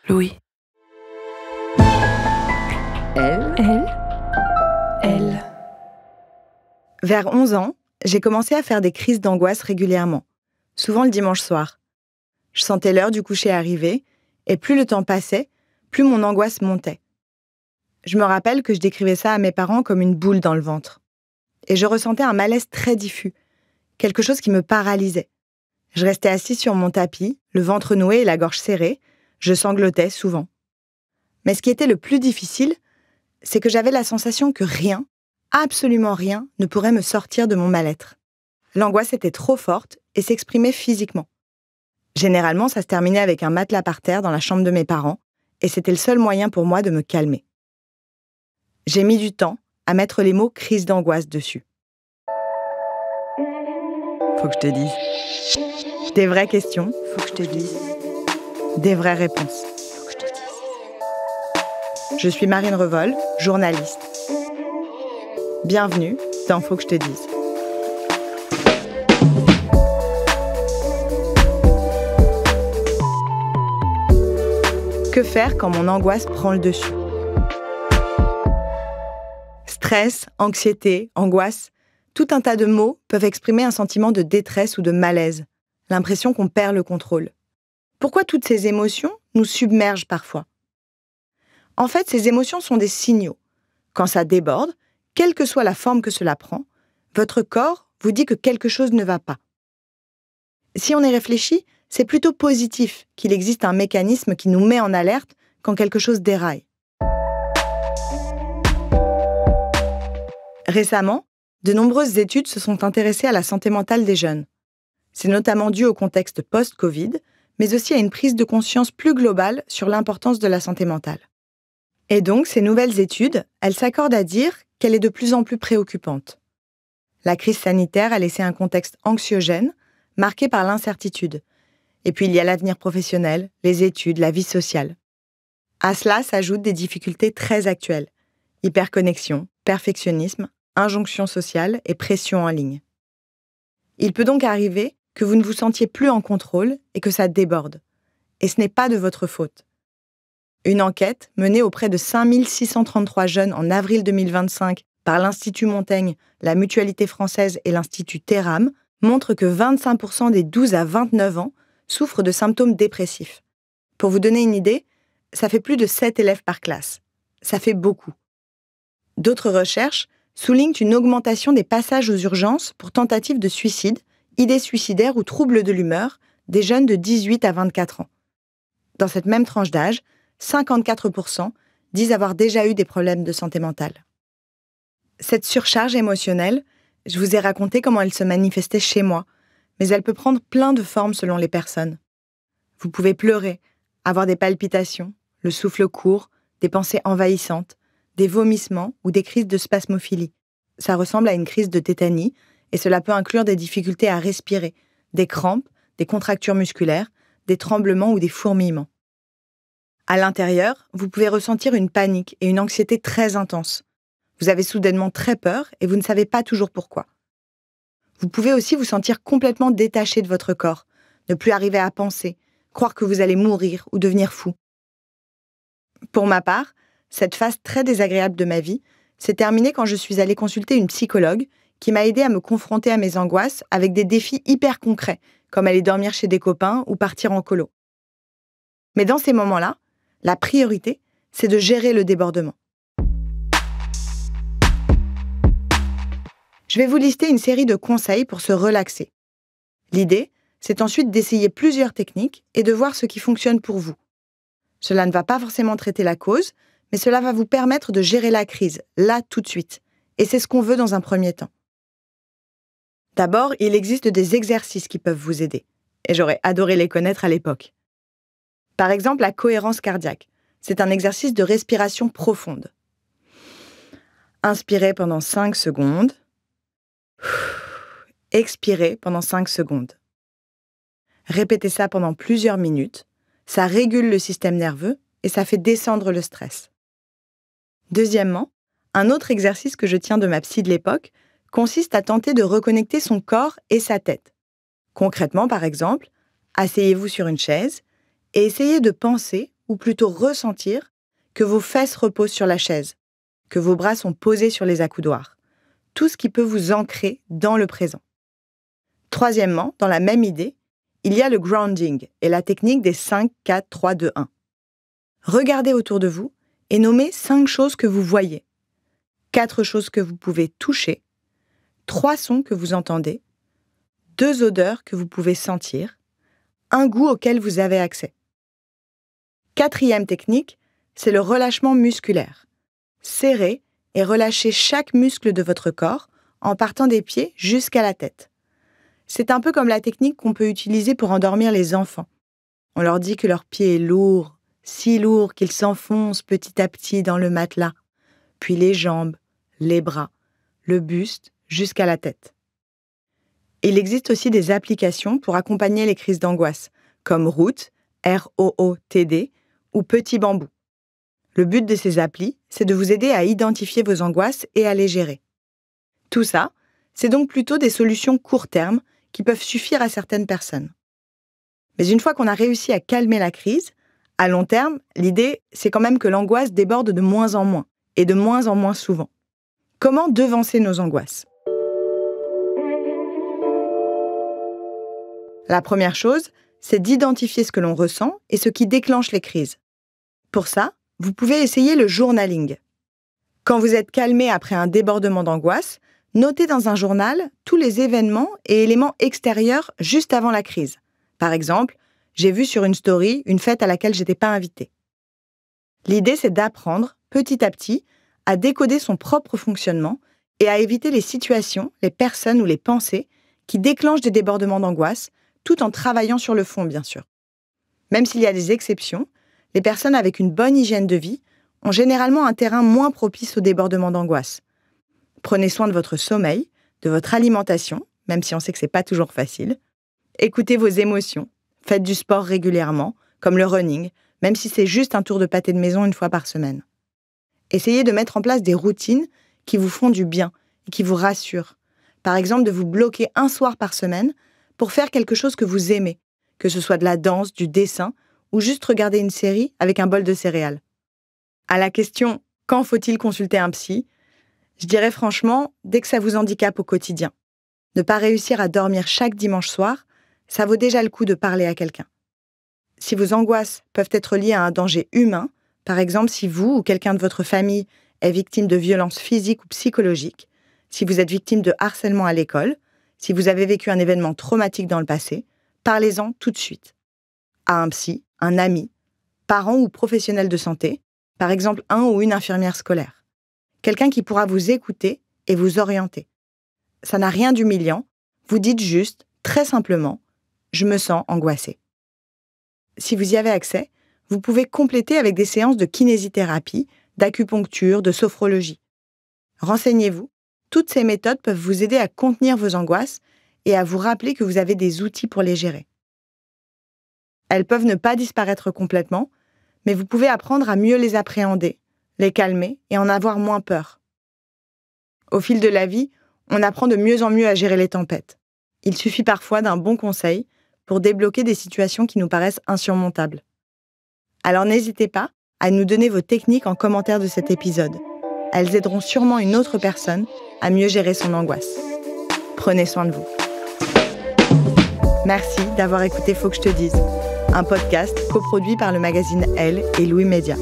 Louis. Elle. Vers 11 ans, j'ai commencé à faire des crises d'angoisse régulièrement, souvent le dimanche soir. Je sentais l'heure du coucher arriver, et plus le temps passait, plus mon angoisse montait. Je me rappelle que je décrivais ça à mes parents comme une boule dans le ventre. Et je ressentais un malaise très diffus, quelque chose qui me paralysait. Je restais assise sur mon tapis, le ventre noué et la gorge serrée, je sanglotais souvent. Mais ce qui était le plus difficile, c'est que j'avais la sensation que rien, absolument rien, ne pourrait me sortir de mon mal-être. L'angoisse était trop forte et s'exprimait physiquement. Généralement, ça se terminait avec un matelas par terre dans la chambre de mes parents, et c'était le seul moyen pour moi de me calmer. J'ai mis du temps à mettre les mots « crise d'angoisse » dessus. Faut que je te dise. Des vraies questions. Faut que je te dise. Des vraies réponses. Faut que je te dise. Je suis Marine Revol, journaliste. Bienvenue dans Faut que je te dise. Que faire quand mon angoisse prend le dessus ? Stress, anxiété, angoisse, tout un tas de mots peuvent exprimer un sentiment de détresse ou de malaise, l'impression qu'on perd le contrôle. Pourquoi toutes ces émotions nous submergent parfois ? En fait, ces émotions sont des signaux. Quand ça déborde, quelle que soit la forme que cela prend, votre corps vous dit que quelque chose ne va pas. Si on y réfléchit, c'est plutôt positif qu'il existe un mécanisme qui nous met en alerte quand quelque chose déraille. Récemment, de nombreuses études se sont intéressées à la santé mentale des jeunes. C'est notamment dû au contexte post-Covid, mais aussi à une prise de conscience plus globale sur l'importance de la santé mentale. Et donc, ces nouvelles études, elles s'accordent à dire qu'elle est de plus en plus préoccupante. La crise sanitaire a laissé un contexte anxiogène, marqué par l'incertitude. Et puis il y a l'avenir professionnel, les études, la vie sociale. À cela s'ajoutent des difficultés très actuelles. Hyperconnexion, perfectionnisme, injonction sociale et pression en ligne. Il peut donc arriver que vous ne vous sentiez plus en contrôle et que ça déborde. Et ce n'est pas de votre faute. Une enquête menée auprès de 5633 jeunes en avril 2025 par l'Institut Montaigne, la Mutualité française et l'Institut Theram montre que 25% des 12 à 29 ans souffrent de symptômes dépressifs. Pour vous donner une idée, ça fait plus de 7 élèves par classe. Ça fait beaucoup. D'autres recherches soulignent une augmentation des passages aux urgences pour tentatives de suicide, idées suicidaires ou troubles de l'humeur des jeunes de 18 à 24 ans. Dans cette même tranche d'âge, 54% disent avoir déjà eu des problèmes de santé mentale. Cette surcharge émotionnelle, je vous ai raconté comment elle se manifestait chez moi, mais elle peut prendre plein de formes selon les personnes. Vous pouvez pleurer, avoir des palpitations, le souffle court, des pensées envahissantes, des vomissements ou des crises de spasmophilie. Ça ressemble à une crise de tétanie et cela peut inclure des difficultés à respirer, des crampes, des contractures musculaires, des tremblements ou des fourmillements. À l'intérieur, vous pouvez ressentir une panique et une anxiété très intenses. Vous avez soudainement très peur et vous ne savez pas toujours pourquoi. Vous pouvez aussi vous sentir complètement détaché de votre corps, ne plus arriver à penser, croire que vous allez mourir ou devenir fou. Pour ma part, cette phase très désagréable de ma vie s'est terminée quand je suis allée consulter une psychologue qui m'a aidée à me confronter à mes angoisses avec des défis hyper concrets, comme aller dormir chez des copains ou partir en colo. Mais dans ces moments-là, la priorité, c'est de gérer le débordement. Je vais vous lister une série de conseils pour se relaxer. L'idée, c'est ensuite d'essayer plusieurs techniques et de voir ce qui fonctionne pour vous. Cela ne va pas forcément traiter la cause, mais cela va vous permettre de gérer la crise, là, tout de suite. Et c'est ce qu'on veut dans un premier temps. D'abord, il existe des exercices qui peuvent vous aider. Et j'aurais adoré les connaître à l'époque. Par exemple, la cohérence cardiaque. C'est un exercice de respiration profonde. Inspirez pendant 5 secondes. Expirez pendant 5 secondes. Répétez ça pendant plusieurs minutes. Ça régule le système nerveux et ça fait descendre le stress. Deuxièmement, un autre exercice que je tiens de ma psy de l'époque consiste à tenter de reconnecter son corps et sa tête. Concrètement, par exemple, asseyez-vous sur une chaise et essayez de penser ou plutôt ressentir, que vos fesses reposent sur la chaise, que vos bras sont posés sur les accoudoirs. Tout ce qui peut vous ancrer dans le présent. Troisièmement, dans la même idée, il y a le grounding et la technique des 5, 4, 3, 2, 1. Regardez autour de vous et nommez 5 choses que vous voyez, 4 choses que vous pouvez toucher, 3 sons que vous entendez, 2 odeurs que vous pouvez sentir, un goût auquel vous avez accès. Quatrième technique, c'est le relâchement musculaire. Serrez et relâchez chaque muscle de votre corps en partant des pieds jusqu'à la tête. C'est un peu comme la technique qu'on peut utiliser pour endormir les enfants. On leur dit que leur pied est lourd, si lourd qu'il s'enfonce petit à petit dans le matelas, puis les jambes, les bras, le buste jusqu'à la tête. Il existe aussi des applications pour accompagner les crises d'angoisse, comme Root, R-O-O-T-D, ou Petit Bambou. Le but de ces applis, c'est de vous aider à identifier vos angoisses et à les gérer. Tout ça, c'est donc plutôt des solutions court terme qui peuvent suffire à certaines personnes. Mais une fois qu'on a réussi à calmer la crise, à long terme, l'idée, c'est quand même que l'angoisse déborde de moins en moins, et de moins en moins souvent. Comment devancer nos angoisses ? La première chose, c'est d'identifier ce que l'on ressent et ce qui déclenche les crises. Pour ça, vous pouvez essayer le journaling. Quand vous êtes calmé après un débordement d'angoisse, notez dans un journal tous les événements et éléments extérieurs juste avant la crise. Par exemple, j'ai vu sur une story une fête à laquelle je n'étais pas invitée. L'idée, c'est d'apprendre, petit à petit, à décoder son propre fonctionnement et à éviter les situations, les personnes ou les pensées qui déclenchent des débordements d'angoisse, tout en travaillant sur le fond, bien sûr. Même s'il y a des exceptions, les personnes avec une bonne hygiène de vie ont généralement un terrain moins propice au débordement d'angoisse. Prenez soin de votre sommeil, de votre alimentation, même si on sait que c'est pas toujours facile. Écoutez vos émotions, faites du sport régulièrement, comme le running, même si c'est juste un tour de pâté de maison une fois par semaine. Essayez de mettre en place des routines qui vous font du bien et qui vous rassurent. Par exemple, de vous bloquer un soir par semaine pour faire quelque chose que vous aimez, que ce soit de la danse, du dessin ou juste regarder une série avec un bol de céréales. À la question « Quand faut-il consulter un psy ?», je dirais franchement, dès que ça vous handicape au quotidien. Ne pas réussir à dormir chaque dimanche soir, ça vaut déjà le coup de parler à quelqu'un. Si vos angoisses peuvent être liées à un danger humain, par exemple si vous ou quelqu'un de votre famille est victime de violences physiques ou psychologiques, si vous êtes victime de harcèlement à l'école, si vous avez vécu un événement traumatique dans le passé, parlez-en tout de suite. À un psy, un ami, parent ou professionnel de santé, par exemple un ou une infirmière scolaire. Quelqu'un qui pourra vous écouter et vous orienter. Ça n'a rien d'humiliant, vous dites juste, très simplement, « Je me sens angoissée ». Si vous y avez accès, vous pouvez compléter avec des séances de kinésithérapie, d'acupuncture, de sophrologie. Renseignez-vous, toutes ces méthodes peuvent vous aider à contenir vos angoisses et à vous rappeler que vous avez des outils pour les gérer. Elles peuvent ne pas disparaître complètement, mais vous pouvez apprendre à mieux les appréhender, les calmer et en avoir moins peur. Au fil de la vie, on apprend de mieux en mieux à gérer les tempêtes. Il suffit parfois d'un bon conseil pour débloquer des situations qui nous paraissent insurmontables. Alors n'hésitez pas à nous donner vos techniques en commentaire de cet épisode. Elles aideront sûrement une autre personne à mieux gérer son angoisse. Prenez soin de vous. Merci d'avoir écouté Faut que je te dise, un podcast coproduit par le magazine Elle et Louis Média.